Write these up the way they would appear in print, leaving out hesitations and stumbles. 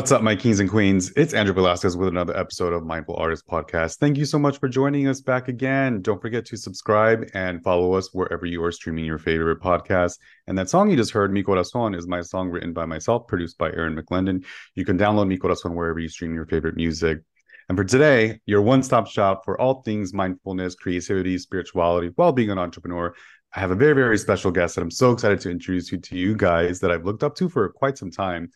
What's up, my kings and queens? It's Andrew Velasquez with another episode of Mindful Artist Podcast. Thank you so much for joining us back again. Don't forget to subscribe and follow us wherever you are streaming your favorite podcast. And that song you just heard, Mi Corazon, is my song written by myself, produced by Aaron McLendon. You can download Mi Corazon wherever you stream your favorite music. And for today, your one-stop shop for all things mindfulness, creativity, spirituality, while being an entrepreneur. I have a very, very special guest that I'm so excited to introduce you to you guys that I've looked up to for quite some time.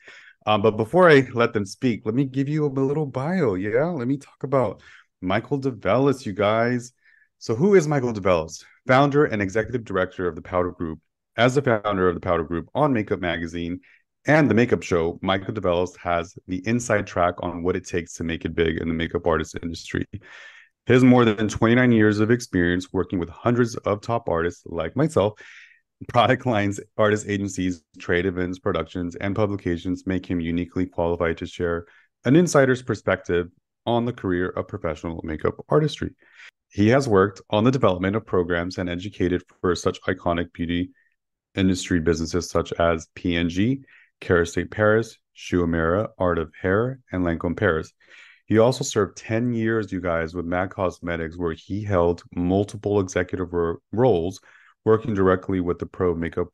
But before I let them speak, let me give you a little bio. Yeah, let me talk about Michael DeVellis, you guys. So, who is Michael DeVellis? Founder and executive director of the Powder Group. As the founder of the Powder Group on Makeup Magazine and the Makeup Show, Michael DeVellis has the inside track on what it takes to make it big in the makeup artist industry. His more than 29 years of experience working with hundreds of top artists like myself, product lines, artist agencies, trade events, productions, and publications make him uniquely qualified to share an insider's perspective on the career of professional makeup artistry. He has worked on the development of programs and educated for such iconic beauty industry businesses such as P&G, Kerastase Paris, Uemura, Art of Hair, and Lancome Paris. He also served 10 years, you guys, with MAC Cosmetics, where he held multiple executive roles working directly with the pro makeup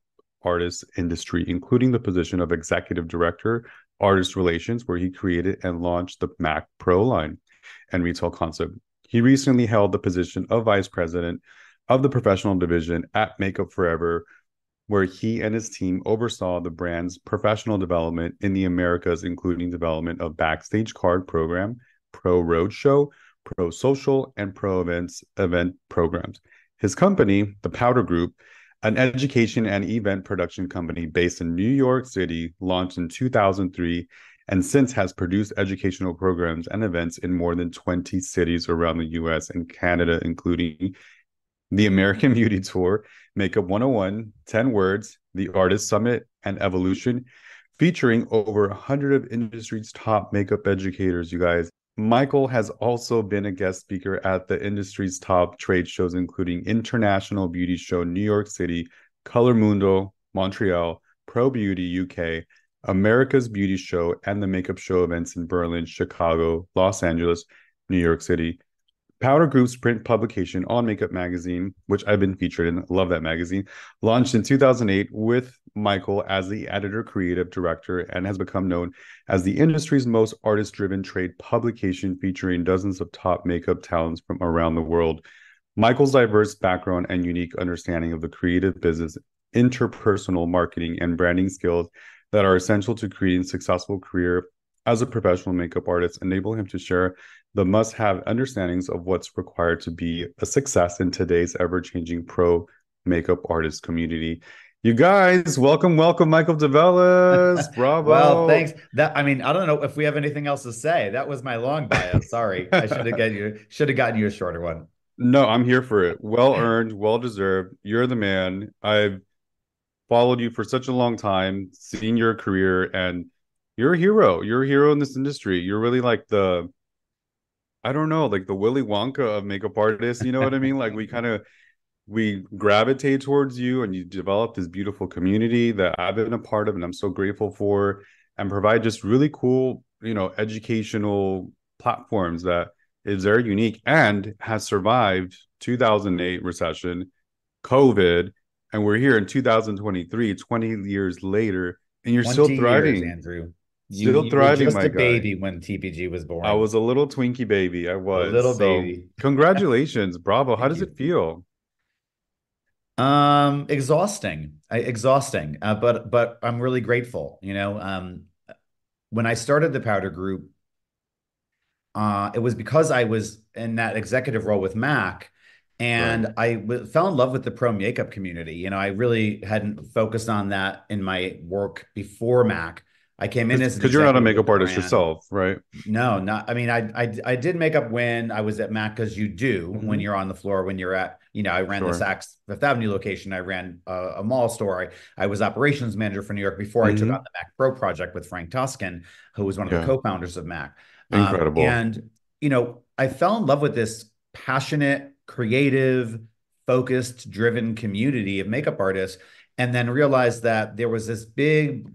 artist industry, including the position of executive director, artist relations, where he created and launched the MAC Pro line and retail concept. He recently held the position of vice president of the professional division at Makeup Forever, where he and his team oversaw the brand's professional development in the Americas, including development of Backstage Card program, Pro Roadshow, Pro Social, and Pro event programs. His company, the Powder Group, an education and event production company based in New York City, launched in 2003 and since has produced educational programs and events in more than 20 cities around the US and Canada, including the American Beauty Tour, Makeup 101, 10 Words, the Artist Summit, and Evolution, featuring over 100 of industry's top makeup educators, you guys. Michael has also been a guest speaker at the industry's top trade shows, including International Beauty Show, New York City, Color Mundo, Montreal, Pro Beauty, UK, America's Beauty Show, and the Makeup Show events in Berlin, Chicago, Los Angeles, New York City. Powder Group's print publication on Makeup Magazine, which I've been featured in, love that magazine, launched in 2008 with Michael as the editor creative director and has become known as the industry's most artist-driven trade publication featuring dozens of top makeup talents from around the world. Michael's diverse background and unique understanding of the creative business, interpersonal marketing, and branding skills that are essential to creating a successful career as a professional makeup artist enable him to share the must-have understandings of what's required to be a success in today's ever-changing pro makeup artist community. You guys, welcome, Michael DeVellis. Well, Bravo. thanks. I don't know if we have anything else to say. That was my long bio. Sorry. I should have gotten you a shorter one. No, I'm here for it. Well earned, well deserved. You're the man. I've followed you for such a long time, seen your career, and you're a hero. You're a hero in this industry. You're really like I don't know, like the Willy Wonka of makeup artists. You know what I mean? Like we gravitate towards you, and you develop this beautiful community that I've been a part of, and I'm so grateful for, and provide just really cool, educational platforms that is very unique and has survived 2008 recession, COVID, and we're here in 2023, 20 years later, and you're still 20 years, thriving. Andrew. Still You were thriving, just my a guy. baby when TPG was I born. was a little Twinkie baby. I A was. little So baby. congratulations. Bravo. How Thank does it you. feel? Exhausting. But I'm really grateful. When I started the Powder Group, it was because I was in that executive role with Mac, Right. and fell in love with the pro makeup community. I really hadn't focused on that in my work before Mac. I came in as an Because you're not a executive with makeup the artist brand. yourself, right? No, not. I mean, I did makeup when I was at Mac, because you do when Hmm. you're on the floor, when you're at, I ran the Sure. Saks Fifth Avenue location. I ran a mall store. I was operations manager for New York before I took on Hmm. the Mac Pro project with Frank Tuscan, who was one of the Yeah. co-founders of Mac. Incredible. And I fell in love with this passionate, creative, focused, driven community of makeup artists, and then realized that there was this big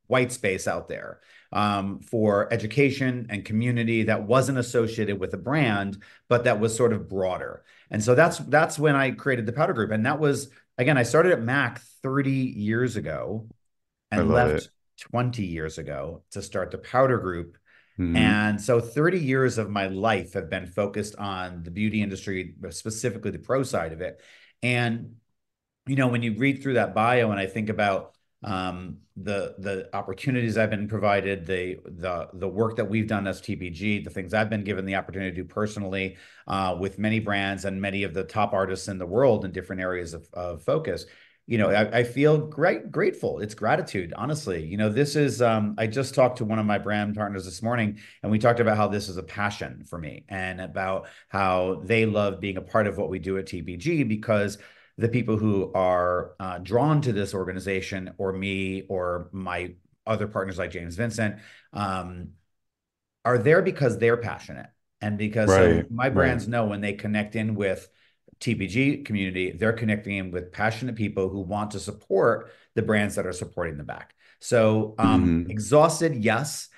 white space out there for education and community that wasn't associated with a brand, but that was sort of broader. And so that's when I created the Powder Group. And that was, again, I started at Mac 30 years ago I and love left it. 20 years ago to start the Powder Group. Hmm. And so 30 years of my life have been focused on the beauty industry, specifically the pro side of it. And when you read through that bio and I think about the opportunities I've been provided, the work that we've done as TPG, the things I've been given the opportunity to do personally with many brands and many of the top artists in the world in different areas of focus. I feel grateful. It's gratitude, honestly. This is, I just talked to one of my brand partners this morning, and we talked about how this is a passion for me and about how they love being a part of what we do at TPG because the people who are drawn to this organization or me or my other partners like James Vincent are there because they're passionate. And because so Right, my right. brands know when they connect in with TPG community, they're connecting in with passionate people who want to support the brands that are supporting them back. So Hmm. exhausted, yes.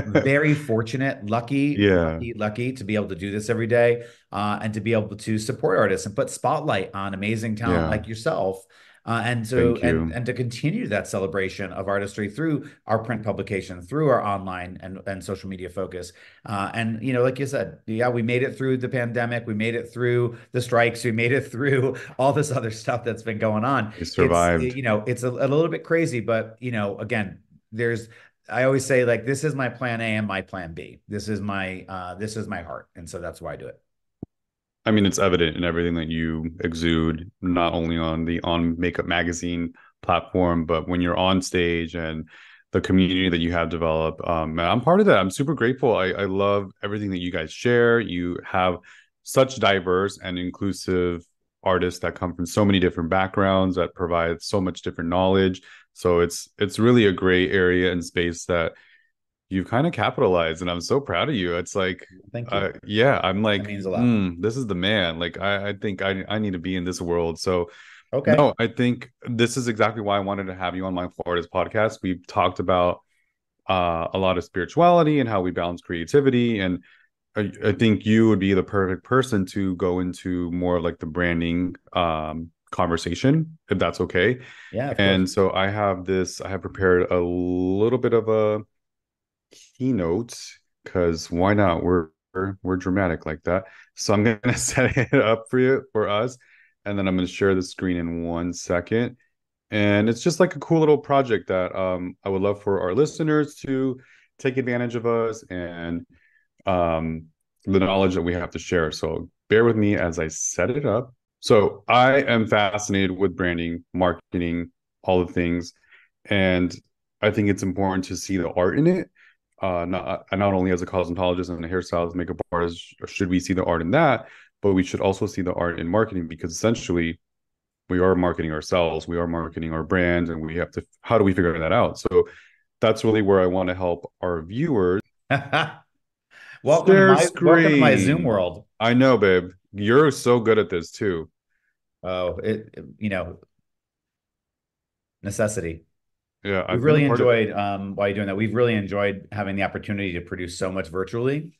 Very fortunate, lucky, Yeah, lucky, lucky to be able to do this every day and to be able to support artists and put spotlight on amazing talent yeah. like yourself. And so Thank and you. and to continue that celebration of artistry through our print publication, through our online and social media focus. And like you said, yeah, we made it through the pandemic, we made it through the strikes, we made it through all this other stuff that's been going on. You It's survived. it's a little bit crazy, but again, there's I always say like this is my plan A and my plan B. This is my heart, and so that's why I do it. I mean, it's evident in everything that you exude, not only on the On Makeup Magazine platform, but when you're on stage and the community that you have developed. I'm part of that. I'm super grateful. I love everything that you guys share. You have such diverse and inclusive artists that come from so many different backgrounds that provide so much different knowledge. So it's really a gray area and space that you've kind of capitalized, and I'm so proud of you. It's like, Thank you. yeah, I'm That like, means a lot. this is the man. Like, I think I need to be in this world. So, Okay. no, I think this is exactly why I wanted to have you on my Florida's podcast. We've talked about a lot of spirituality and how we balance creativity, and I think you would be the perfect person to go into more of like the branding conversation, if that's okay. Yeah, of course. And so I have prepared a little bit of a keynote because why not? We're dramatic like that. So I'm gonna set it up for you for us, and then I'm gonna share the screen in 1 second. And it's just like a cool little project that I would love for our listeners to take advantage of us and um the knowledge that we have to share. So bear with me as I set it up. So I am fascinated with branding, marketing, all the things, and I think it's important to see the art in it. Not only as a cosmetologist and a hairstylist, makeup artist, should we see the art in that, but we should also see the art in marketing because essentially we are marketing ourselves, we are marketing our brand, and we have to. How do we figure that out? So that's really where I want to help our viewers. Share Welcome to my Zoom screen. world. I know, babe. You're so good at this too. Oh, necessity. Yeah, We've I've been a really part of it. enjoyed while you're doing that. We've really enjoyed having the opportunity to produce so much virtually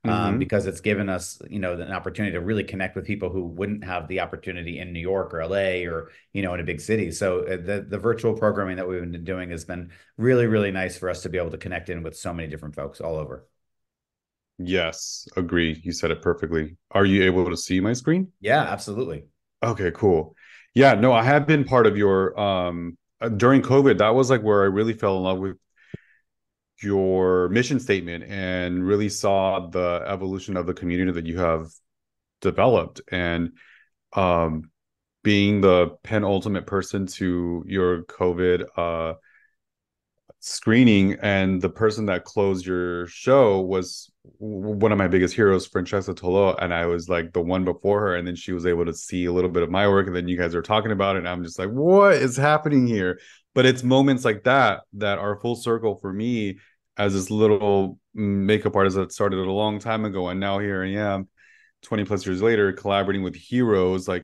Hmm. because it's given us, an opportunity to really connect with people who wouldn't have the opportunity in New York or LA or, in a big city. So the virtual programming that we've been doing has been really, really nice for us to be able to connect in with so many different folks all over. Yes, agree. You said it perfectly. Are you able to see my screen? Yeah, absolutely. Okay, cool. Yeah, no, I have been part of your during COVID, that was like where I really fell in love with your mission statement and really saw the evolution of the community that you have developed. And um being the penultimate person to your COVID screening, and the person that closed your show was one of my biggest heroes, Francesca Tolo, and I was like the one before her, and then she was able to see a little bit of my work, and then you guys are talking about it, and I'm just like, what is happening here? But it's moments like that that are full circle for me as this little makeup artist that started a long time ago, and now here I am 20 plus years later collaborating with heroes like.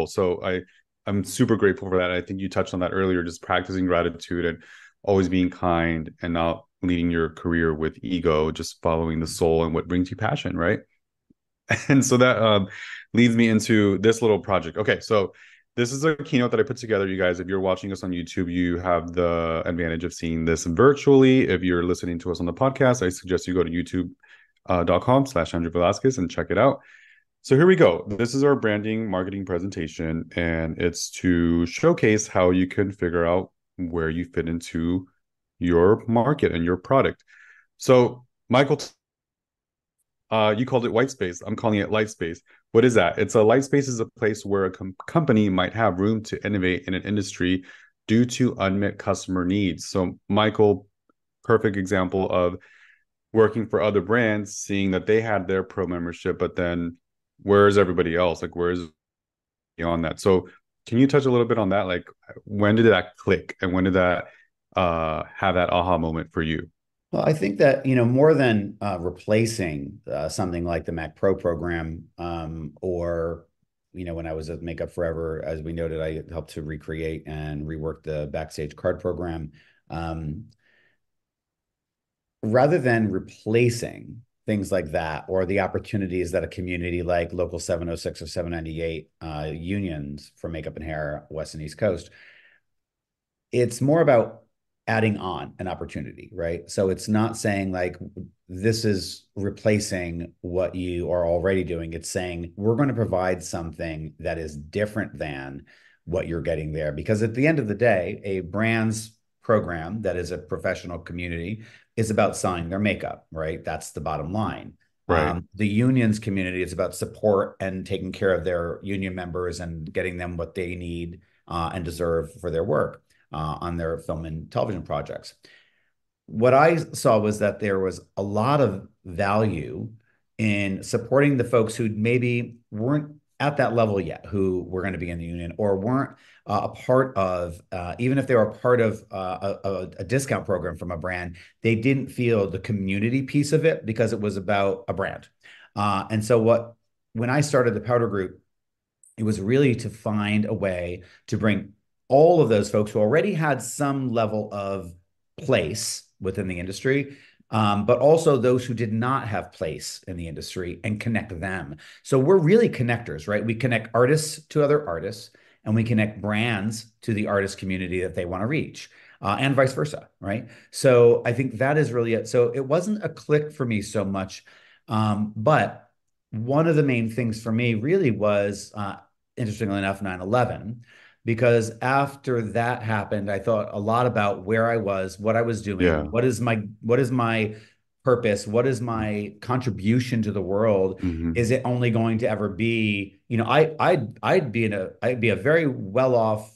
So I'm super grateful for that. I think you touched on that earlier, just practicing gratitude and always being kind and not leading your career with ego, just following the soul and what brings you passion, right? And so that leads me into this little project. Okay, so this is a keynote that I put together, you guys. If you're watching us on YouTube, you have the advantage of seeing this virtually. If you're listening to us on the podcast, I suggest you go to youtube.com/Andrew Velasquez and check it out. So here we go. This is our branding marketing presentation, and it's to showcase how you can figure out where you fit into your market and your product. So, Michael, you called it white space. I'm calling it light space. What is that? It's a light space is a place where a company might have room to innovate in an industry due to unmet customer needs. So, Michael, perfect example of working for other brands, seeing that they had their pro membership, but then where's everybody else? Like, where's beyond that? So, can you touch a little bit on that? Like, when did that click, and when did that have that aha moment for you? Well, I think that, more than replacing something like the Mac Pro program, or, when I was at Makeup Forever, as we noted, I helped to recreate and rework the Backstage Card program. Rather than replacing things like that, or the opportunities that a community like Local 706 or 798 unions for makeup and hair, West and East Coast, it's more about adding on an opportunity, right? So it's not saying like this is replacing what you are already doing. It's saying we're going to provide something that is different than what you're getting there. Because at the end of the day, a brand's program that is a professional community is about selling their makeup, right? That's the bottom line. Right. The union's community is about support and taking care of their union members and getting them what they need and deserve for their work on their film and television projects. What I saw was that there was a lot of value in supporting the folks who maybe weren't at that level yet, who were going to be in the union or weren't a part of, even if they were a part of a discount program from a brand, they didn't feel the community piece of it because it was about a brand. And so when I started the Powder Group, it was really to find a way to bring all of those folks who already had some level of place within the industry, but also those who did not have place in the industry, and connect them. So we're really connectors, right? We connect artists to other artists, and we connect brands to the artist community that they want to reach, and vice versa, right? So I think that is really it. So it wasn't a click for me so much, but one of the main things for me really was, interestingly enough, 9/11. Because after that happened, I thought a lot about where I was, what I was doing, Yeah. what is my purpose, what is my contribution to the world? Mm-hmm. Is it only going to ever be, I'd be a very well-off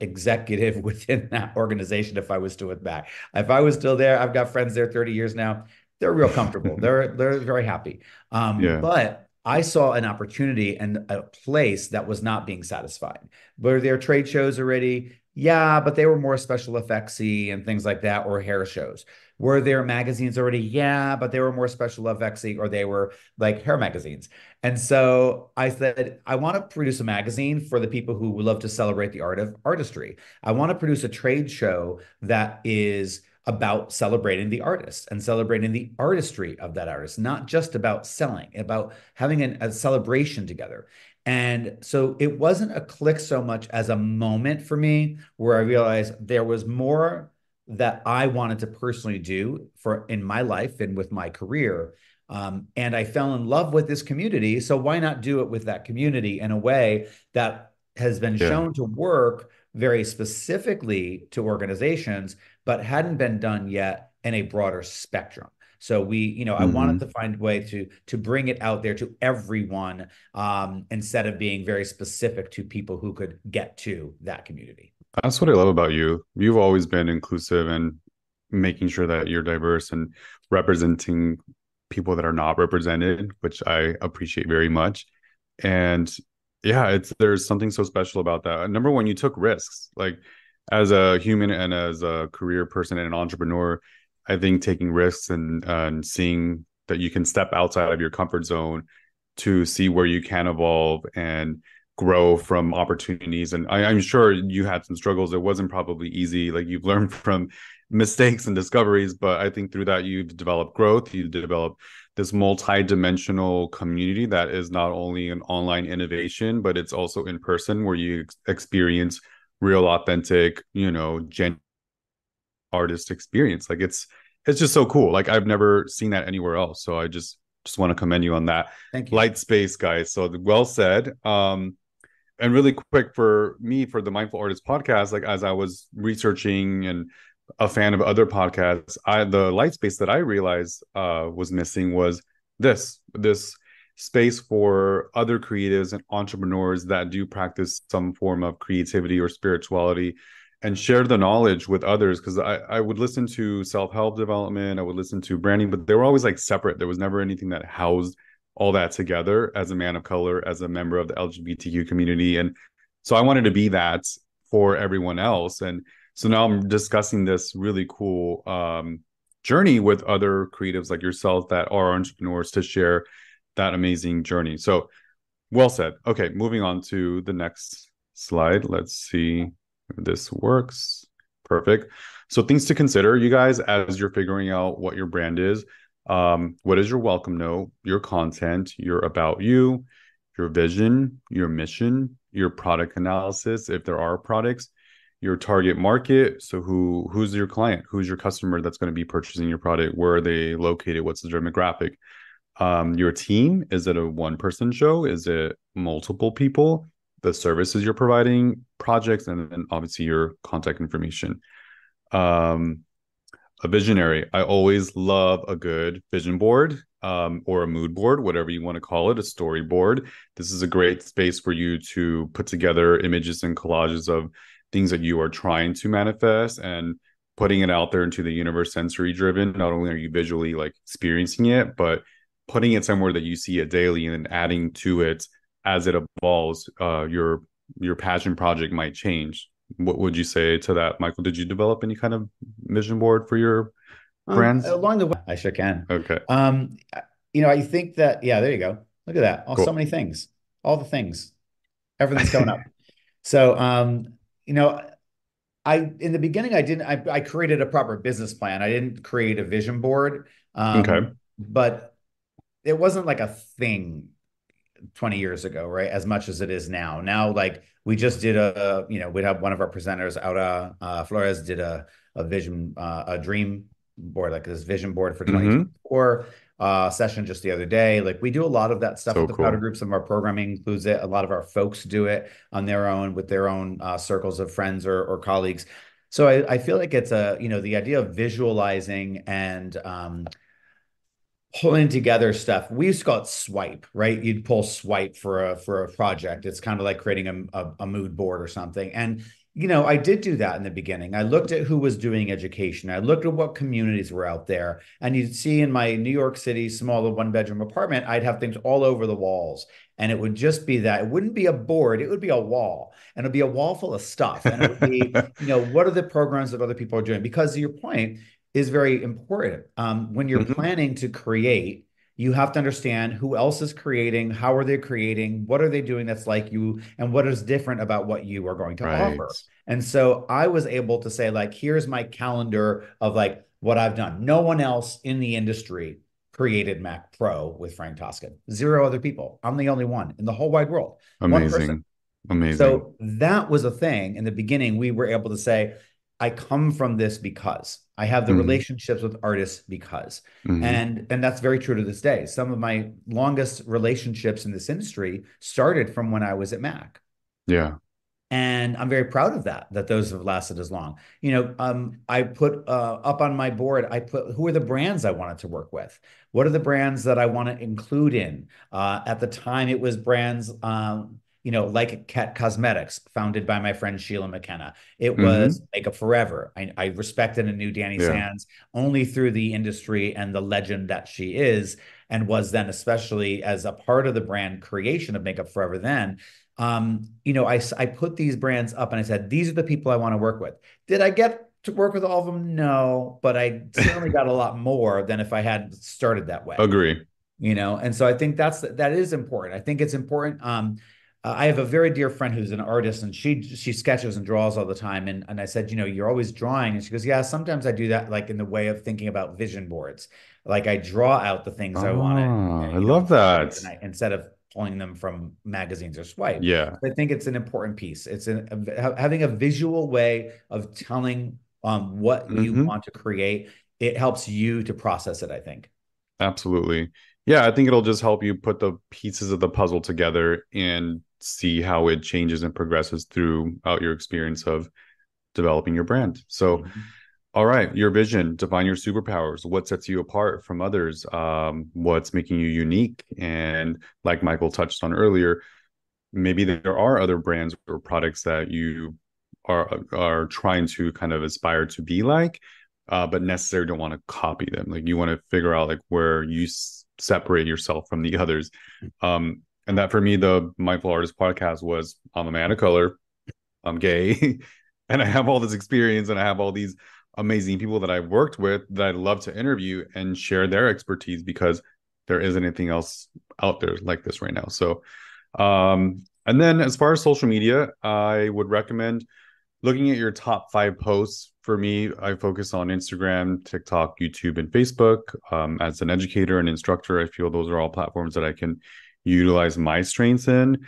executive within that organization if I was still back. If I was still there, I've got friends there 30 years now. They're real comfortable. They're very happy. Yeah. But I saw an opportunity and a place that was not being satisfied. Were there trade shows already? Yeah, but they were more special effectsy and things like that, or hair shows. Were there magazines already? Yeah, but they were more special effectsy, or they were like hair magazines. And so I said, I want to produce a magazine for the people who love to celebrate the art of artistry. I want to produce a trade show that is about celebrating the artist and celebrating the artistry of that artist, not just about selling, about having a celebration together. And so it wasn't a click so much as a moment for me where I realized there was more that I wanted to personally do for in my life and with my career. And I fell in love with this community. So why not do it with that community in a way that has been Yeah. shown to work very specifically to organizations, but hadn't been done yet in a broader spectrum. So I wanted Mm-hmm. to find a way to bring it out there to everyone, instead of being very specific to people who could get to that community. That's what I love about you. You've always been inclusive and making sure that you're diverse and representing people that are not represented, which I appreciate very much. And yeah, there's something so special about that. Number one, you took risks. Like as a human and as a career person and an entrepreneur, I think taking risks and seeing that you can step outside of your comfort zone to see where you can evolve and grow from opportunities. And I'm sure you had some struggles. It wasn't probably easy. Like you've learned from mistakes and discoveries, but I think through that you've developed growth. You developed this multi-dimensional community that is not only an online innovation, but it's also in person where you experience real, authentic, genuine artist experience. Like it's just so cool. Like I've never seen that anywhere else. So I just want to commend you on that. Thank you. Light space, guys. So well said. And really quick for me for the Mindful Artist podcast, like as I was researching and a fan of other podcasts, the light space that I realized was missing was this space for other creatives and entrepreneurs that do practice some form of creativity or spirituality and share the knowledge with others. Because I would listen to self-help development, I would listen to branding, but they were always like separate. There was never anything that housed all that together as a man of color, as a member of the LGBTQ community. And so I wanted to be that for everyone else. And so now I'm discussing this really cool journey with other creatives like yourself that are entrepreneurs to share that amazing journey. So well said. Okay, moving on to the next slide. Let's see if this works. Perfect. So things to consider, you guys, as you're figuring out what your brand is. What is your welcome note, your content, your about you, your vision, your mission, your product analysis, if there are products, your target market. So who's your client? Who's your customer that's going to be purchasing your product? Where are they located? What's the demographic? Your team, is it a one-person show? Is it multiple people? The services you're providing, projects, and then obviously your contact information. A visionary. I always love a good vision board or a mood board, whatever you want to call it, a storyboard. This is a great space for you to put together images and collages of things that you are trying to manifest and putting it out there into the universe, sensory driven. Not only are you visually like experiencing it, but putting it somewhere that you see it daily and then adding to it as it evolves. Your passion project might change. What would you say to that, Michael? Did you develop any kind of vision board for your brands? Along the way, I sure can. Okay. I think that, yeah, there you go. Look at that. Oh, cool. So many things, all the things, everything's going up. So, in the beginning, I created a proper business plan. I didn't create a vision board. Okay. But it wasn't like a thing 20 years ago, right? As much as it is now. Now, like we just did we'd have one of our presenters out Flores did a vision, a dream board, like this vision board for 2024 session just the other day. Like we do a lot of that stuff with the powder group. Some of our programming includes it. A lot of our folks do it on their own with their own circles of friends or colleagues. So I feel like it's the idea of visualizing and pulling together stuff. We used to call it swipe, right? You'd pull swipe for a project. It's kind of like creating a mood board or something. And I did do that in the beginning. I looked at who was doing education. I looked at what communities were out there. And you'd see in my New York City, small one-bedroom apartment, I'd have things all over the walls. And it would just be that. It wouldn't be a board. It would be a wall. And it'd be a wall full of stuff. And it would be, what are the programs that other people are doing? Because your point is very important. When you're planning to create, you have to understand who else is creating, how are they creating, what are they doing that's like you, and what is different about what you are going to offer. And so I was able to say, like, here's my calendar of like what I've done. No one else in the industry created Mac Pro with Frank Toscan. 0 other people. I'm the only one in the whole wide world. Amazing. Amazing. So that was a thing. In the beginning, we were able to say, I come from this because I have the relationships with artists because, and that's very true to this day. Some of my longest relationships in this industry started from when I was at Mac. Yeah. And I'm very proud of that those have lasted as long. I put up on my board, I put who are the brands I wanted to work with? What are the brands that I want to include in? At the time, it was brands like Cat Cosmetics, founded by my friend Sheila McKenna. It was Makeup Forever. I respected and knew Danny Sands only through the industry and the legend that she is, and was then, especially as a part of the brand creation of Makeup Forever then. I put these brands up and I said, these are the people I want to work with. Did I get to work with all of them? No, but I certainly got a lot more than if I had started that way. Agree. And so I think that is important. I think it's important. I have a very dear friend who's an artist, and she sketches and draws all the time. And I said, you're always drawing, and she goes, yeah, sometimes I do that, like in the way of thinking about vision boards. Like I draw out the things I want to, I love that. instead of pulling them from magazines or swipe. Yeah. I think it's an important piece. Having a visual way of telling what you Hmm. want to create. It helps you to process it, I think. Absolutely. Yeah, I think it'll just help you put the pieces of the puzzle together and see how it changes and progresses throughout your experience of developing your brand. So, Mhm. all right, your vision, define your superpowers. What sets you apart from others? What's making you unique? And like Michael touched on earlier, maybe there are other brands or products that you are trying to kind of aspire to be like, but necessarily don't want to copy them. Like you want to figure out like where you separate yourself from the others. And that for me, the Mindful Artist podcast was I'm a man of color, I'm gay, and I have all this experience and I have all these amazing people that I've worked with that I'd love to interview and share their expertise because there isn't anything else out there like this right now. So and then as far as social media, I would recommend looking at your top 5 posts. For me, I focus on Instagram, TikTok, YouTube, and Facebook. As an educator and instructor, I feel those are all platforms that I can utilize my strengths in.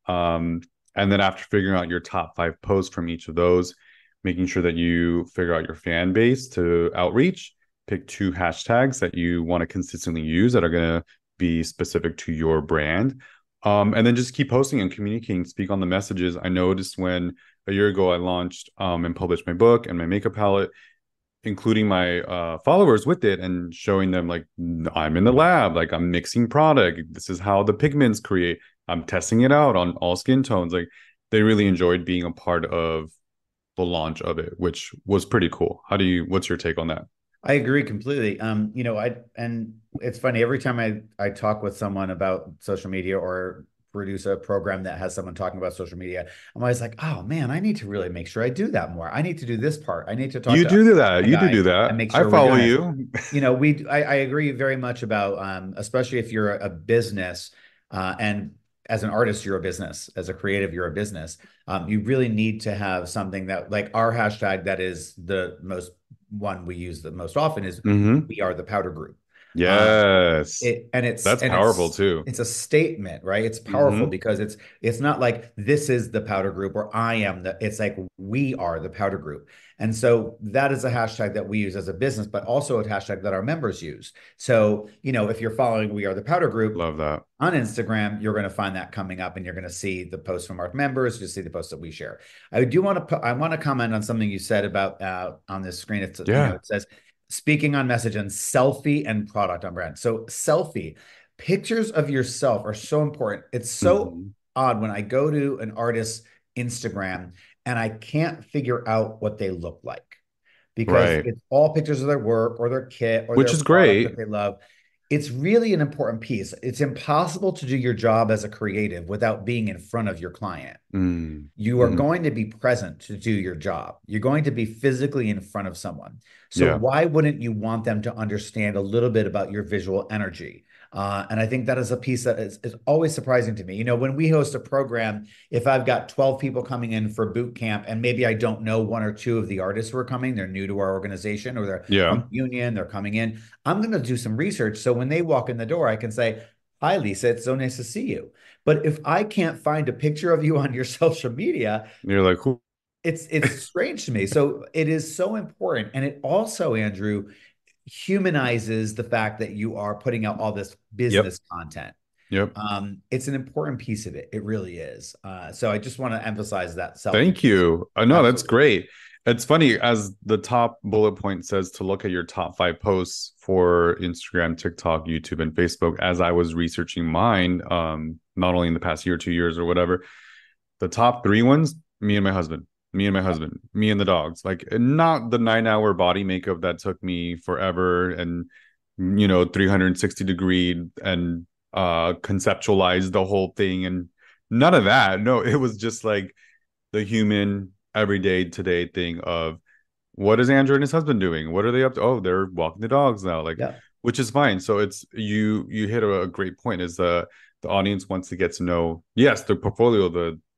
Um, and then after figuring out your top 5 posts from each of those, making sure that you figure out your fan base to outreach, pick 2 hashtags that you want to consistently use that are going to be specific to your brand. And then just keep posting and communicating, speak on the messages. I noticed when a year ago I launched and published my book and my makeup palette, including my followers with it and showing them like I'm in the lab, like I'm mixing product. This is how the pigments create. I'm testing it out on all skin tones. Like they really enjoyed being a part of the launch of it, which was pretty cool. What's your take on that? I agree completely. And it's funny every time I talk with someone about social media or produce a program that has someone talking about social media, I'm always like, oh man, I need to really make sure I do that more. I need to do this part. I need to talk You to do that. a You do guy that. and make I sure we're follow doing it. you. I agree very much about especially if you're a business and as an artist, you're a business. As a creative, you're a business. You really need to have something that, like our hashtag, that is the most one we use the most often is Hmm. we are the powder group. Um, Yes. it and it's That's and powerful it's too. it's a statement, right? It's powerful Hmm. because it's not like this is the powder group or I am it's like we are the powder group. And so that is a hashtag that we use as a business, but also a hashtag that our members use. So, if you're following We Are the Powder Group Love that. on Instagram, you're going to find that coming up and you're going to see the posts from our members, you'll see the posts that we share. I want to comment on something you said about on this screen. Yeah. It says speaking on message and selfie and product on brand. So selfie, pictures of yourself are so important. It's so Hmm. odd when I go to an artist's Instagram and I can't figure out what they look like because Right. it's all pictures of their work or their kit or Which their is product great. that they love. It's really an important piece. It's impossible to do your job as a creative without being in front of your client. You are Mm-hmm. going to be present to do your job. You're going to be physically in front of someone. So Yeah. why wouldn't you want them to understand a little bit about your visual energy? And I think that is a piece that is always surprising to me. When we host a program, if I've got 12 people coming in for boot camp and maybe I don't know one or two of the artists who are coming, they're new to our organization or they're from Yeah. the union, they're coming in, I'm going to do some research. So when they walk in the door, I can say, hi, Lisa, it's so nice to see you. But if I can't find a picture of you on your social media, You're like, cool. it's strange to me. So it is so important. And it also, Andrew, humanizes the fact that you are putting out all this Yep. business content. Yep. It's an important piece of it. It really is. So I just want to emphasize that selfie Thank piece. you. No, that's Absolutely. great. It's funny, as the top bullet point says to look at your top 5 posts for Instagram, TikTok, YouTube, and Facebook. As I was researching mine, not only in the past year, 2 years, or whatever, the top 3 ones, me and my husband, me and my husband, me and the dogs. Like not the 9 hour body makeup that took me forever and 360 degree and conceptualize the whole thing and none of that. No, it was just like the human everyday today thing of what is Andrew and his husband doing? What are they up to? Oh, they're walking the dogs now, like, Yeah. which is fine. So it's you hit a great point. Is The audience wants to get to know, yes, the portfolio,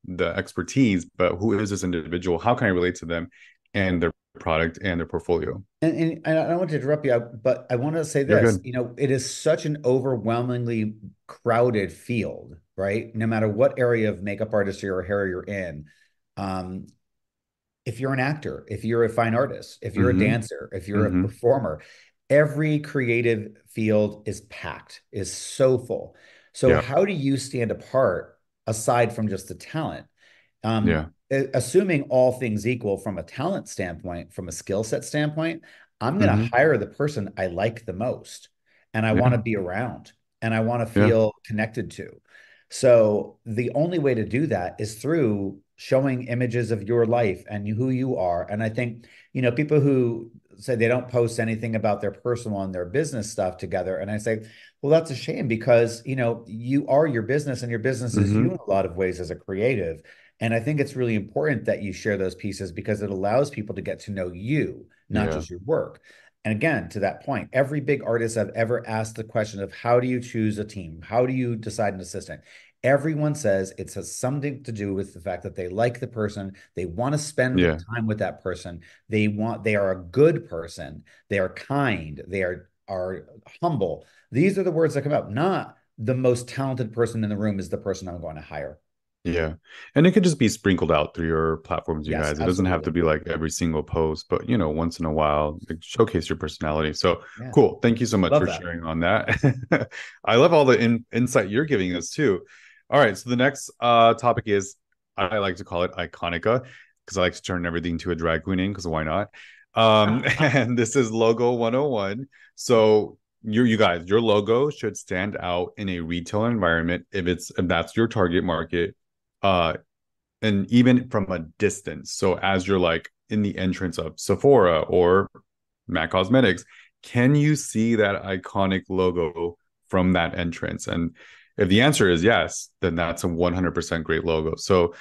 the expertise, but who is this individual? How can I relate to them and their product and their portfolio? And I don't want to interrupt you, but I want to say You're this, good. it is such an overwhelmingly crowded field, right? No matter what area of makeup artistry or hair you're in, um, if you're an actor, if you're a fine artist, if you're a Mm-hmm. dancer, if you're a Mm-hmm. performer, every creative field is packed, is so full. So Yeah. how do you stand apart aside from just the talent? Yeah. Assuming all things equal from a talent standpoint, from a skill set standpoint, I'm going to Mm-hmm. hire the person I like the most and I want Yeah. to be around and I want to Yeah. feel connected to. So the only way to do that is through showing images of your life and who you are. And I think, people who say they don't post anything about their personal and their business stuff together. And I say, well, that's a shame because, you are your business and your business is you Mm-hmm. in a lot of ways as a creative. And I think it's really important that you share those pieces because it allows people to get to know you, not Yeah. just your work. And again, to that point, every big artist I've ever asked the question of how do you choose a team? How do you decide an assistant? Everyone says it has something to do with the fact that they like the person, they want to spend Yeah. time with that person, they are a good person, they are kind, they are humble. These are the words that come out, not the most talented person in the room is the person I'm going to hire. Yeah. And it could just be sprinkled out through your platforms, you Yes, guys. It doesn't have to absolutely. be like every single post, but once in a while, like, showcase your personality. So Yeah. cool. Thank you so much Love for that. sharing on that. I love all the insight you're giving us too. All right. So the next topic is I like to call it Iconica because I like to turn everything into a drag queen name because why not? And this is logo 101. So you guys, your logo should stand out in a retail environment if that's your target market, uh and even from a distance. So as you're like in the entrance of Sephora or Mac Cosmetics, can you see that iconic logo from that entrance? And if the answer is yes, then that's a 100% great logo. So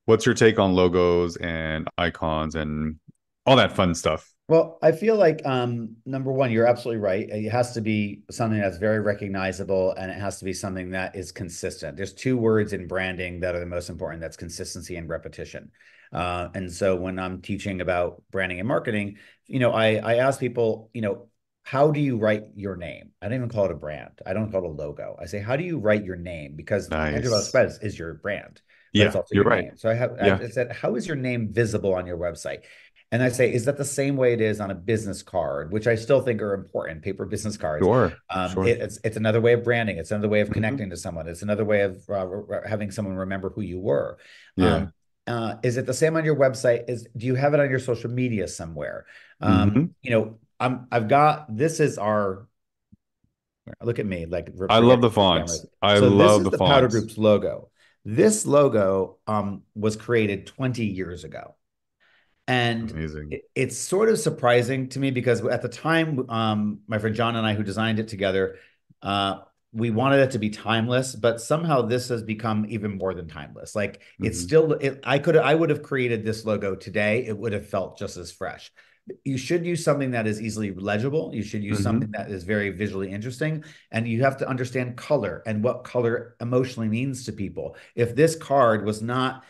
what's your take on logos and icons and all that fun stuff? Well, I feel like number one, you're absolutely right. It has to be something that's very recognizable and it has to be something that is consistent. There's two words in branding that are the most important. That's consistency and repetition. And so when I'm teaching about branding and marketing, I ask people, how do you write your name? I don't even call it a brand. I don't call it a logo. I say, how do you write your name? Because Andrew Nice. Velez is your brand, but it's Yeah, also you're your right. name. So Yeah, I said, how is your name visible on your website? And I say, is that the same way it is on a business card, which I still think are important, paper business cards? sure. Sure. It's another way of branding. It's another way of Hmm. connecting to someone. It's another way of having someone remember who you were. Yeah. Is it the same on your website? Do you have it on your social media somewhere? Hmm. I've got this is our look at me like I love forgetting the the fonts. cameras. I So this love is the the Powder fonts. Group's logo. This logo was created 20 years ago. And Amazing. it's sort of surprising to me because at the time, my friend John and I, who designed it together, uh, we wanted it to be timeless, but somehow this has become even more than timeless. Like it's Hmm. still, I would have created this logo today. It would have felt just as fresh. You should use something that is easily legible. You should use Hmm. something that is very visually interesting. And you have to understand color and what color emotionally means to people. If this card was not,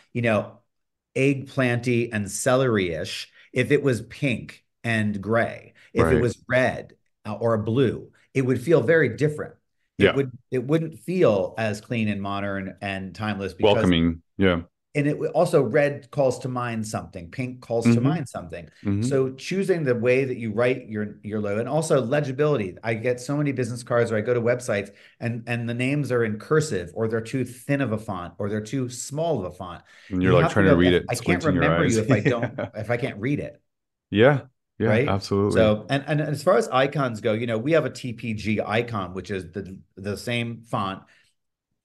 eggplanty and celery-ish, if it was pink and gray, if it Right. was red or blue, it would feel very different. Yeah. It wouldn't feel as clean and modern and timeless because Welcoming. Yeah. and it also red calls to mind something, pink calls to Hmm. mind something. Hmm. So choosing the way that you write your logo and also legibility. I get so many business cards or I go to websites and the names are in cursive or they're too thin of a font or they're too small of a font. And you're You like have to trying to go, read if it, I can't squinting your remember you eyes. Yeah. if I can't read it, Yeah. Yeah. right? Absolutely. So and as far as icons go, we have a TPG icon, which is the same font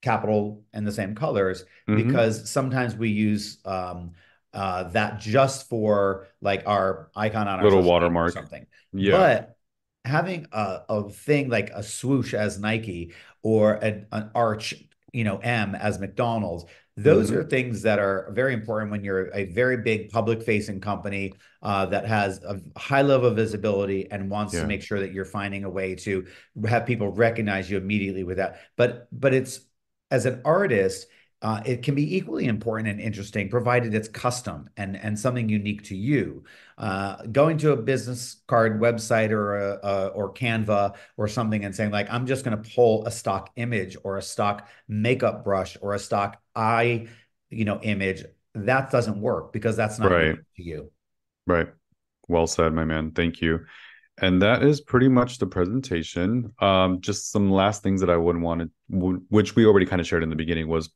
capital and the same colors Hmm. because sometimes we use that just for like our icon on our Little social media or watermark. something. Yeah. But having a thing like a swoosh as Nike or an arch, M as McDonald's, those are Hmm. things that are very important when you're a very big public facing company that has a high level of visibility and wants to Yeah. make sure that you're finding a way to have people recognize you immediately with that. But it's as an artist, it can be equally important and interesting, provided it's custom and something unique to you. Going to a business card website or Canva or something and saying like, I'm just going to pull a stock image or a stock makeup brush or a stock eye, image, that doesn't work because that's not Right. unique to you. Right. Well said, my man. Thank you. And that is pretty much the presentation. Just some last things that I wouldn't want to, which we already kind of shared in the beginning, was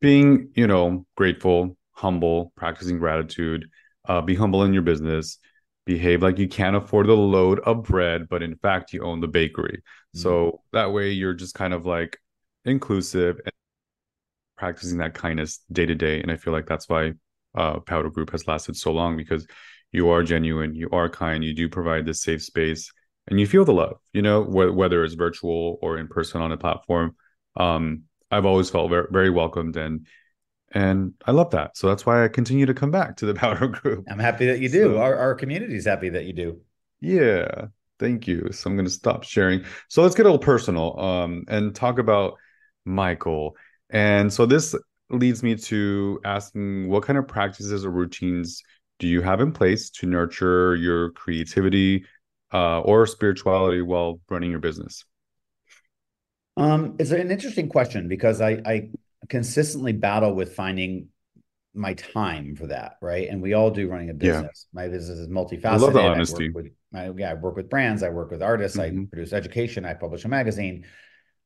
being, grateful, humble, practicing gratitude, be humble in your business, behave like you can't afford the load of bread, but in fact, you own the bakery. Mm. So that way you're just kind of like inclusive and practicing that kindness day to day. And I feel like that's why Powder Group has lasted so long, because you are genuine, you are kind, you do provide this safe space, and you feel the love, whether it's virtual or in person on a platform. I've always felt very, very welcomed, and I love that. So that's why I continue to come back to the Powder Group. I'm happy that you do. So Our community is happy that you do. yeah, thank you. So I'm going to stop sharing. So let's get a little personal, and talk about Michael. And so this leads me to asking, what kind of practices or routines do you have in place to nurture your creativity, or spirituality while running your business? It's an interesting question because I consistently battle with finding my time for that, right? And we all do running a Yeah, business. My business is I love the multifaceted. honesty. I work with brands, I work with artists, I Hmm. produce education, I publish a magazine.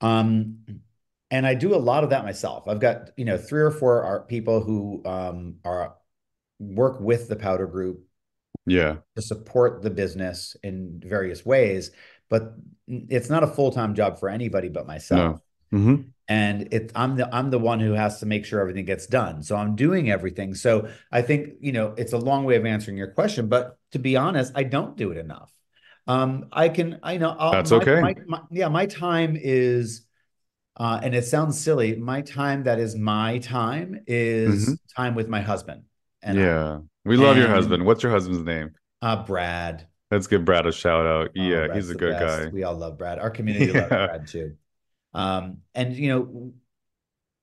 Um, and I do a lot of that myself. I've got, three or four art people who are work with the Powder Group Yeah, to support the business in various ways, but it's not a full-time job for anybody but myself. no. Hmm. And I'm the one who has to make sure everything gets done. So I'm doing everything. So I think, it's a long way of answering your question, but to be honest, I don't do it enough. I know That's okay. yeah, my time is, and it sounds silly, my time that is my time Hmm. is time with my husband and I. Yeah, we love your And husband. What's your husband's name? Brad. Let's give Brad a shout out. Oh, Yeah, he's Brad's a the good best. guy. We all love Brad. Our community loves Yeah. Brad too. And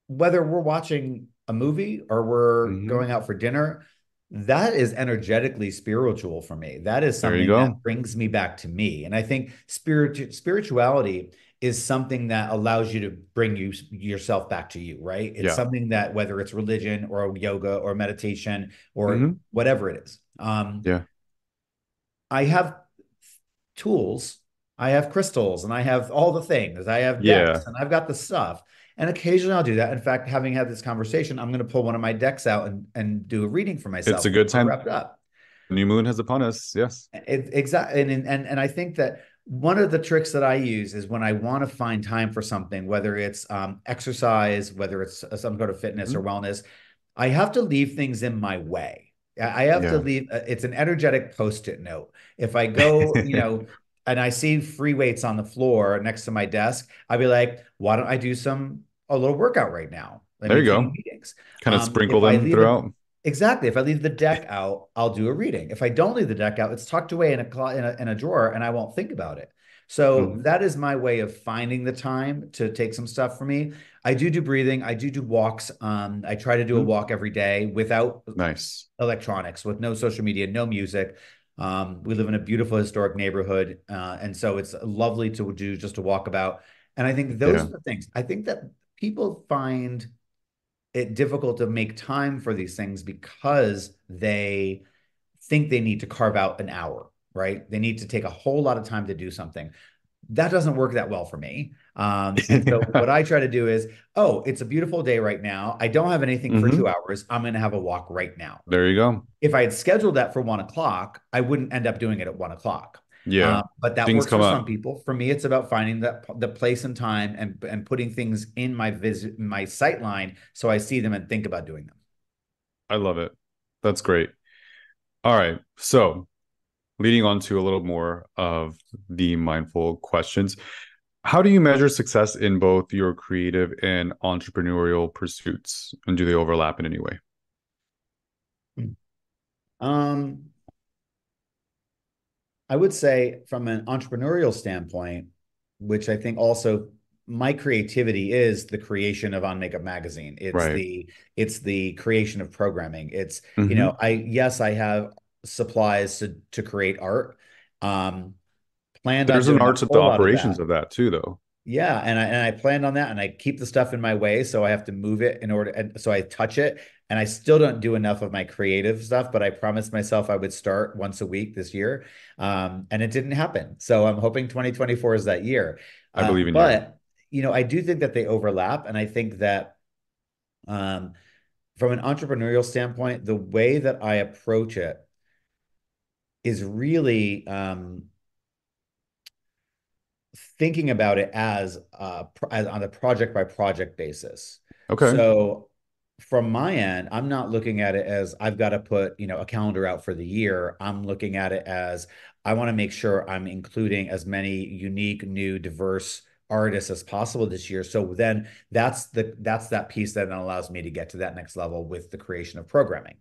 whether we're watching a movie or we're Hmm. going out for dinner, that is energetically spiritual for me. That is There you something that go. brings me back to me. And I think spirituality is something that allows you to bring yourself back to you, right? It's Yeah. something that whether it's religion or yoga or meditation or Hmm. whatever it is. Yeah. I have tools, I have crystals, and I have all the things. I have decks, Yeah. and I've got the stuff. And occasionally I'll do that. In fact, having had this conversation, I'm going to pull one of my decks out and do a reading for It's myself a good before we're time. wrapped up. New moon has upon us. Yes. Exactly. And I think that one of the tricks that I use is when I want to find time for something, whether it's exercise, whether it's some sort of fitness or Hmm. wellness, I have to leave things in my way. I have to Yeah. leave. It's an energetic post-it note. If I go, and I see free weights on the floor next to my desk, I'll be like, why don't I do a little workout right now in There you between go. meetings? Kind of sprinkle If I them leave it throughout. exactly, if I leave the deck out, I'll do a reading. If I don't leave the deck out, it's tucked away in a drawer, and I won't think about it. So Hmm. that is my way of finding the time to take some stuff for me. I do breathing. I do walks. I try to do a Hmm. walk every day without Nice. electronics, with no social media, no music. We live in a beautiful historic neighborhood, and so it's lovely to do just a walkabout. And I think those Yeah. are the things. I think that people find it difficult to make time for these things because they think they need to carve out an hour, right? They need to take a whole lot of time to do something. That doesn't work that well for me. And so what I try to do is, oh, it's a beautiful day right now. I don't have anything for Hmm. 2 hours. I'm going to have a walk right now. There you go. If I had scheduled that for 1 o'clock, I wouldn't end up doing it at 1 o'clock. Yeah. But that Things works come for some up. people. For me, it's about finding the place and time and putting things in my sight line so I see them and think about doing them. I love it. That's great. All right. So, leading on to a little more of the mindful questions. How do you measure success in both your creative and entrepreneurial pursuits? And do they overlap in any way? Um, I would say from an entrepreneurial standpoint, which I think also my creativity is the creation of On Makeup Magazine. Right. It's the creation of programming. It's, Hmm. yes, I have supplies to create art. Um, Planned on There's an doing a art to the whole lot of operations that. of that too, though. Yeah, and I planned on that, and I keep the stuff in my way, so I have to move it in order, and so I touch it, and I still don't do enough of my creative stuff, but I promised myself I would start once a week this year, and it didn't happen. So I'm hoping 2024 is that year. I believe in you. But I do think that they overlap, and I think that um, from an entrepreneurial standpoint, the way that I approach it is really thinking about it as on a project by project basis. Okay. So from my end, I'm not looking at it as I've got to put, a calendar out for the year. I'm looking at it as I want to make sure I'm including as many unique, new, diverse artists as possible this year. So then that's that piece that then allows me to get to that next level with the creation of programming.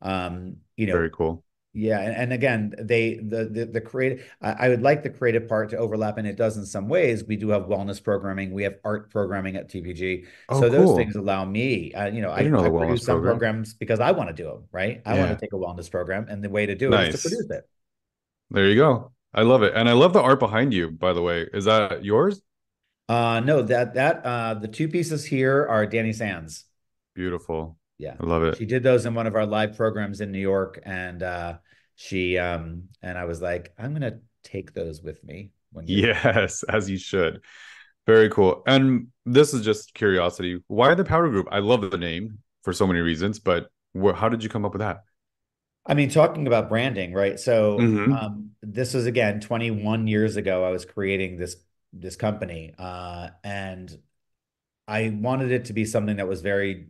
Um, you know, Very cool. yeah, and again, the creative. I would like the creative part to overlap, and it does in some ways. We do have wellness programming, we have art programming at TPG, Oh, so those cool. things allow me. I didn't know I the wellness produce some program. programs because I want to do them, right? I want to Yeah. take a wellness program, and the way to do it is to Nice. produce it. There you go. I love it. And I love the art behind you, by the way. Is that yours? No, the two pieces here are Danny Sands. Beautiful. Yeah. I love it. She did those in one of our live programs in New York, and she and I was like, I'm gonna take those with me when you're done. Yes, as you should. Very cool. And this is just curiosity. Why the Powder Group? I love the name for so many reasons, but how did you come up with that? I mean, talking about branding, right? So Hmm. this was again 21 years ago. I was creating this company, and I wanted it to be something that was very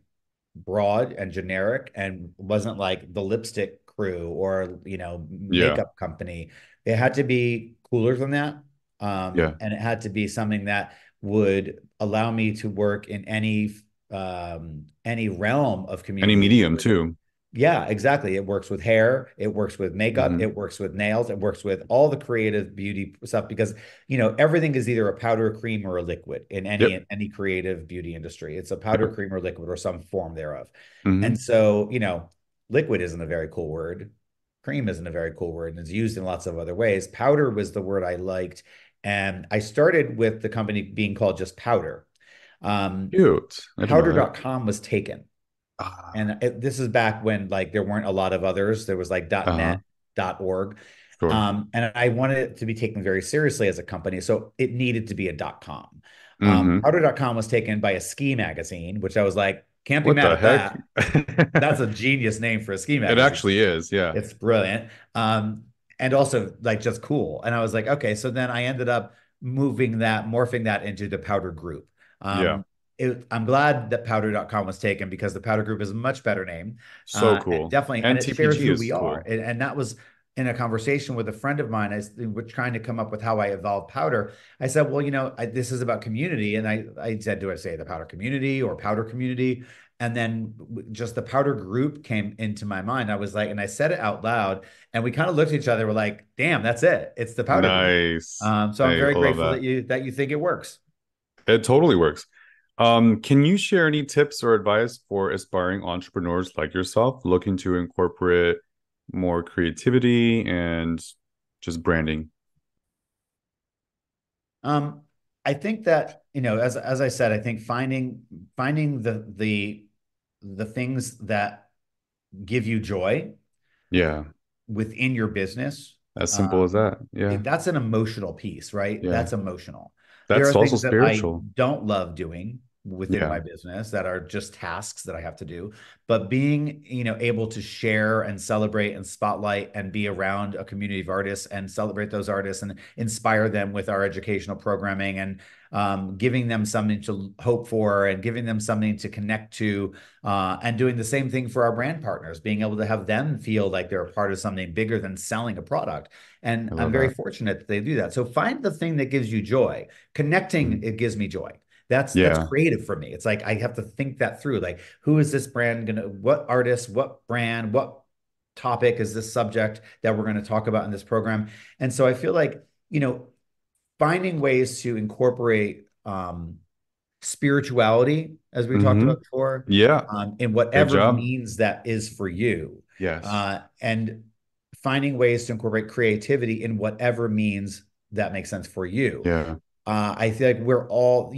broad and generic and wasn't like the lipstick crew or Yeah. makeup company. It had to be cooler than that, Yeah. and it had to be something that would allow me to work in any realm of Any community medium engagement. too. Yeah, exactly. It works with hair, it works with makeup, Hmm. it works with nails, it works with all the creative beauty stuff because everything is either a powder, cream, or a liquid in Yep. any creative beauty industry. It's a powder, Yep. cream, or liquid or some form thereof. And Hmm. so, liquid isn't a very cool word. Cream isn't a very cool word, and it's used in lots of other ways. Powder was the word I liked. And I started with the company being called just Powder. Um, Cute. I didn't know that. powder.com was taken, Ah, and this is back when like there weren't a lot of others. There was like uh-huh. .net, .org, Sure. and I wanted it to be taken very seriously as a company, so it needed to be a .com. Hmm. Powder.com was taken by a ski magazine, which I was like, can't be What mad the at heck? that. That's a genius name for a ski It magazine. actually is. Yeah. It's brilliant. And also like just cool. And I was like, okay, so then I ended up morphing that into the Powder Group. Yeah. Um, I'm glad that powder.com was taken because the Powder Group is a much better name. So And cool. definitely, and And it shares TPG who we is are. cool. And that was in a conversation with a friend of mine. We're trying to come up with how I evolved Powder. I said, well, this is about community. And I said, do I say the Powder community or Powder community? And then just the Powder Group came into my mind. I was like, and I said it out loud, and we kind of looked at each other. We're like, damn, that's it. It's the Powder Group. Nice. So I'm Hey, I very love grateful that. that you think it works. It totally works. Can you share any tips or advice for aspiring entrepreneurs like yourself looking to incorporate more creativity and just branding? Um, I think that, as I said, I think finding the things that give you joy Yeah, within your business, as simple as um, that. Yeah, that's an emotional piece, right? yeah. That's emotional. There That's are also things that I spiritual. don't love doing within Yeah, my business that are just tasks that I have to do, but being, able to share and celebrate and spotlight and be around a community of artists and celebrate those artists and inspire them with our educational programming and giving them something to hope for and giving them something to connect to, and doing the same thing for our brand partners, being able to have them feel like they're a part of something bigger than selling a product. And I I'm love very that. fortunate that they do that. So find the thing that gives you joy. Connecting, Mhm. it gives me joy. That's Yeah, creative for me. It's like I have to think that through. Like, who is this brand gonna, what artist, what brand, what topic is this subject that we're going to talk about in this program? And so I feel like, finding ways to incorporate spirituality, as we talked Mm-hmm. about before, Yeah. in Good whatever job. means that is for you, Yes. and finding ways to incorporate creativity in whatever means that makes sense for you. Yeah. I feel like we're all,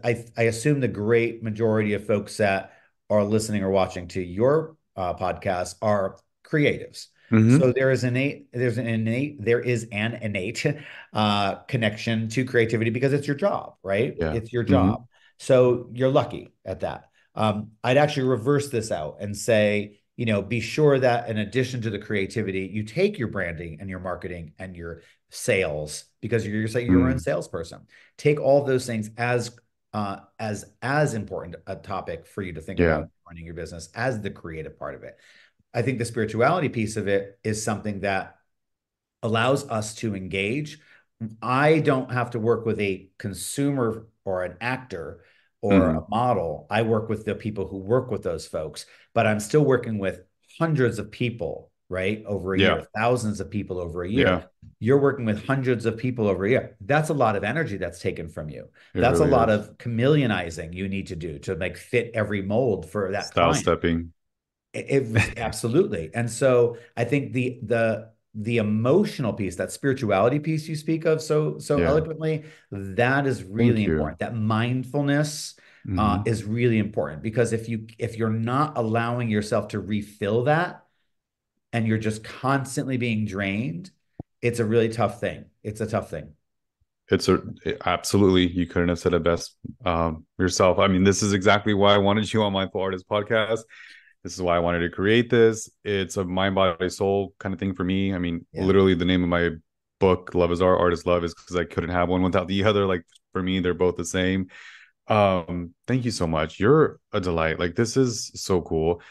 I assume the great majority of folks that are listening or watching to your podcast are creatives. Mm-hmm. So there is an innate connection to creativity because it's your job, right? Yeah. It's your Mm-hmm. job. So you're lucky at that. I'd actually reverse this out and say, be sure that in addition to the creativity, you take your branding and your marketing and your sales, because you're saying you're a Mm. salesperson. Take all of those things as important a topic for you to think Yeah. about running your business as the creative part of it. I think the spirituality piece of it is something that allows us to engage. I don't have to work with a consumer or an actor or a Mm. model. I work with the people who work with those folks, but I'm still working with hundreds of people, right? Over a Yeah. year, thousands of people over a year. Yeah. You're working with hundreds of people over a year. That's a lot of energy that's taken from you. It That's a really lot is. of chameleonizing you need to do to like fit every mold for that Style client. stepping. It was absolutely. And so I think the emotional piece, that spirituality piece you speak of so Yeah. eloquently, that is really Thank you. important. That mindfulness Mm-hmm. is really important, because if you're not allowing yourself to refill that and you're just constantly being drained, it's a really tough thing. It's a tough thing. Absolutely, you couldn't have said it best yourself. I mean, this is exactly why I wanted you on Mindful Artist podcast. This is why I wanted to create this. It's a mind, body, soul kind of thing for me. I mean, Yeah. literally, the name of my book, Love is Art, Art is Love, is because I couldn't have one without the other. Like for me, they're both the same. Thank you so much. You're a delight. Like this is so cool.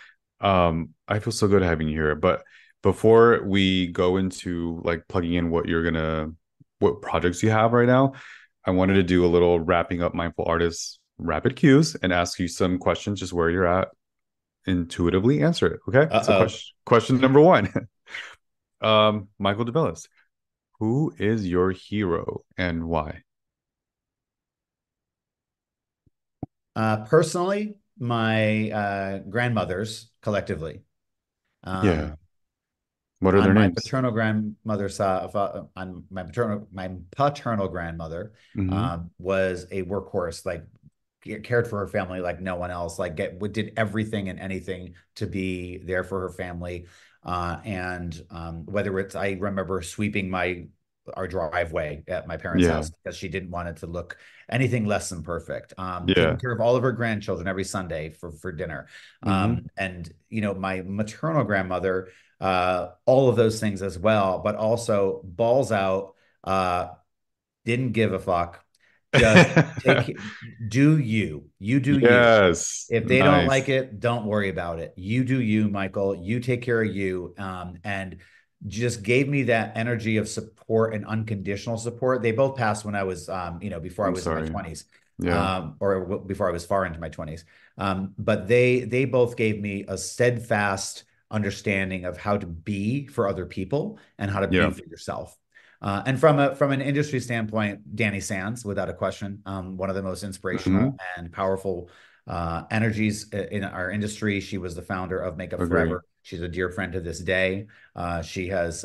I feel so good having you here. But before we go into like plugging in what projects you have right now, I wanted to do a little wrapping up Mindful Artists rapid cues and ask you some questions, just where you're at, intuitively answer it. Okay. So Uh-oh. question number one. Michael DeVellis, who is your hero and why? Personally, my grandmothers collectively. Yeah. Um, What are on their my names? paternal grandmother's side, on my paternal grandmother, Mm-hmm. was a workhorse, like cared for her family like no one else, like did everything and anything to be there for her family. And whether it's, I remember sweeping our driveway at my parents' Yeah. house because she didn't want it to look anything less than perfect. Taking Yeah. care of all of her grandchildren every Sunday for dinner. Mm-hmm. And my maternal grandmother, all of those things as well, but also balls out, uh, didn't give a fuck. Just take, you do you. Yes. If they don't like Nice. it, don't worry about it. You do you, Michael. You take care of you. And just gave me that energy of support and unconditional support. They both passed when I was, before I I'm was in my sorry. 20s, Yeah. or before I was far into my 20s. But they both gave me a steadfast understanding of how to be for other people and how to be Yeah. for yourself. And from an industry standpoint, Danny Sands, without a question, one of the most inspirational Mm-hmm. and powerful energies in our industry. She was the founder of Makeup Agree. Forever. She's a dear friend to this day. She has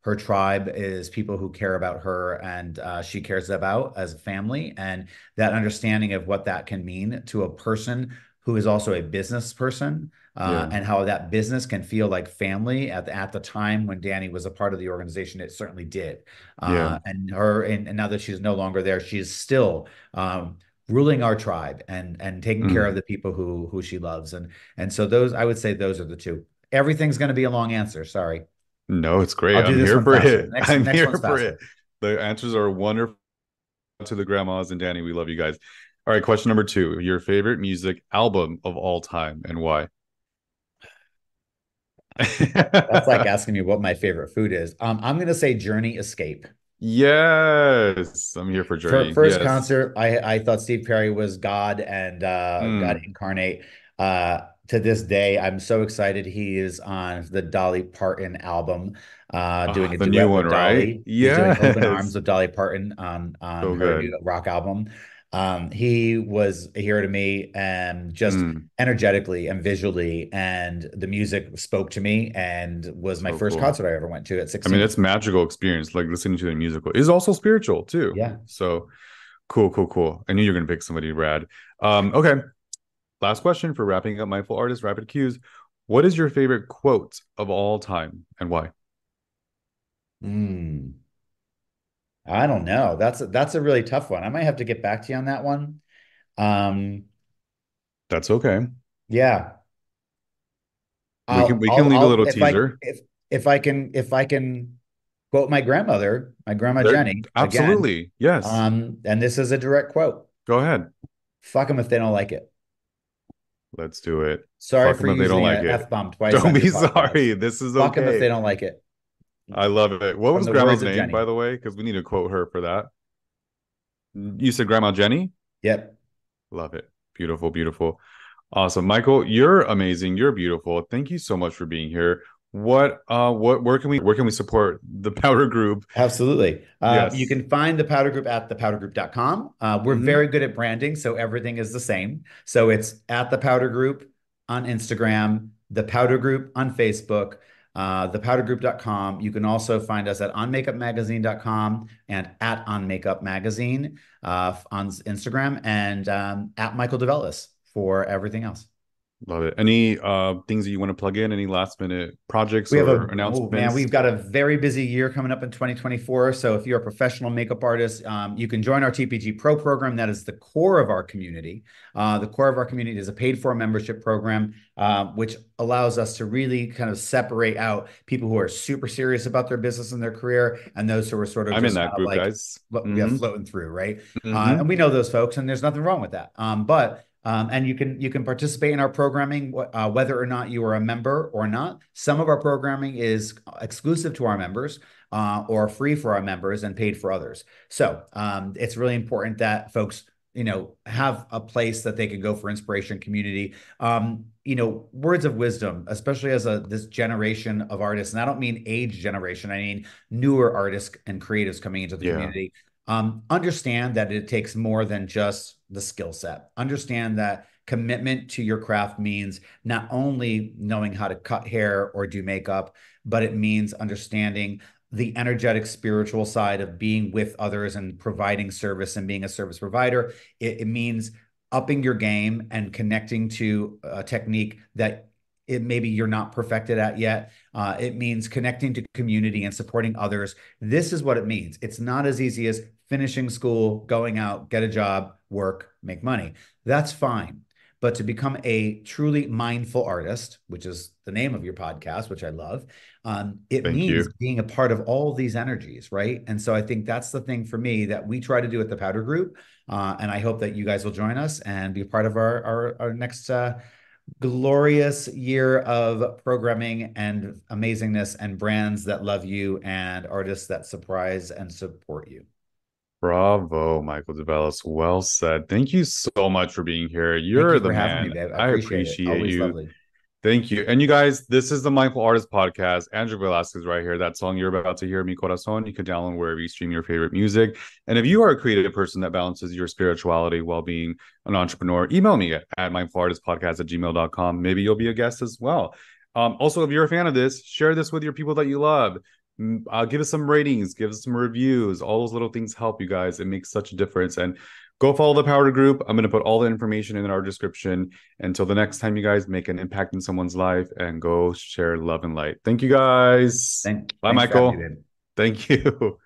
her tribe is people who care about her, and she cares about as a family, and that understanding of what that can mean to a person who is also a business person, Yeah. and how that business can feel like family. At the time when Danny was a part of the organization, it certainly did. Yeah. And now that she's no longer there, she's still ruling our tribe and taking care Mm. of the people who she loves. And so those, I would say those are the two. Everything's going to be a long answer. Sorry. No, it's great. I'll do I'm this here one for faster. it. Next I'm next here one's for it. faster. The answers are wonderful to the grandmas and Danny. We love you guys. All right, question number two. Your favorite music album of all time and why? That's like asking me what my favorite food is. I'm going to say Journey Escape. Yes. I'm here for For Journey. first Yes. concert, I thought Steve Perry was God and God Mm. incarnate. Uh, to this day, I'm so excited he is on the Dolly Parton album, doing Ah, a the new duet one, with right? Dolly. He's doing Open Arms Yes. with Dolly Parton on So her new good. rock album. He was a hero to me, and just Mm, energetically and visually, and the music spoke to me, and was my so first cool. concert I ever went to at I mean, 16. it's magical experience. Like listening to the musical is also spiritual too. Yeah. So cool, cool, cool. I knew you were gonna pick somebody rad. Okay. Last question for wrapping up Mindful Artist Rapid Cues. What is your favorite quote of all time and why? Mm, I don't know. That's a really tough one. I might have to get back to you on that one. Um, That's okay. yeah. We can leave a little If I teaser. if I can quote my grandmother, my grandma There, Jenny, again, absolutely. Yes. and this is a direct quote. Go ahead. Fuck them if they don't like it. Let's do it. Sorry Fuck for them if they don't using like an it. F-bomb twice Don't on your be podcast. sorry. This is Fuck them if okay. they don't like it. I love it. What From was the words grandma's of name, by Jenny. the way? Because we need to quote her for that. You said Grandma Jenny? Yep. Love it. Beautiful, beautiful. Awesome. Michael, you're amazing. You're beautiful. Thank you so much for being here. What where can we support the Powder Group? Absolutely. You Yes. can find the Powder Group at thepowdergroup.com. We're Hmm. very good at branding, so everything is the same. So it's at the Powder Group on Instagram, the Powder Group on Facebook, thepowdergroup.com. You can also find us at onmakeupmagazine.com and at onmakeupmagazine on Instagram, and at Michael DeVellis for everything else. Love it. Any things that you want to plug in? Any last minute projects We have or oh man, announcements? we've got a very busy year coming up in 2024. So if you're a professional makeup artist, you can join our TPG Pro program. That is the core of our community. The core of our community is a paid for membership program, which allows us to really kind of separate out people who are super serious about their business and their career, and those who are sort of I'm in just kind that of group, like guys. yeah, Hmm. floating through, right? And Hmm. we know those folks, and there's nothing wrong with that. But and you can participate in our programming whether or not you are a member or not. Some of our programming is exclusive to our members or free for our members and paid for others. So it's really important that folks have a place that they can go for inspiration, community, words of wisdom, especially as this generation of artists. And I don't mean age generation, I mean newer artists and creatives coming into the Yeah. community. Understand that it takes more than just the skill set. Understand that commitment to your craft means not only knowing how to cut hair or do makeup, but it means understanding the energetic spiritual side of being with others and providing service and being a service provider. It means upping your game and connecting to a technique that maybe you're not perfected at yet. It means connecting to community and supporting others. This is what it means. It's not as easy as finishing school, going out, get a job, work, make money. That's fine. But to become a truly mindful artist, which is the name of your podcast, which I love, it Thank means you. being a part of all these energies, right? And so I think that's the thing for me that we try to do at the Powder Group. And I hope that you guys will join us and be a part of our next glorious year of programming and amazingness and brands that love you and artists that surprise and support you. Bravo, Michael DeVellis. Well said. Thank you so much for being here. Thank You're you the for having me, man. babe. I I appreciate it. appreciate Always you. lovely. Thank you. And you guys, this is the Mindful Artist Podcast. Andrew Velasquez right here. That song you're about to hear, Mi Corazon, you can download wherever you stream your favorite music. And if you are a creative person that balances your spirituality while being an entrepreneur, email me at mindfulartistpodcast@gmail.com. Maybe you'll be a guest as well. Also, if you're a fan of this, share this with your people that you love. Give us some ratings, give us some reviews. All those little things help you guys. It makes such a difference. And go follow the Powder Group. I'm going to put all the information in our description. Until the next time, you guys make an impact in someone's life and go share love and light. Thank you guys. Bye, Thanks for having me, Michael. babe. Thank you.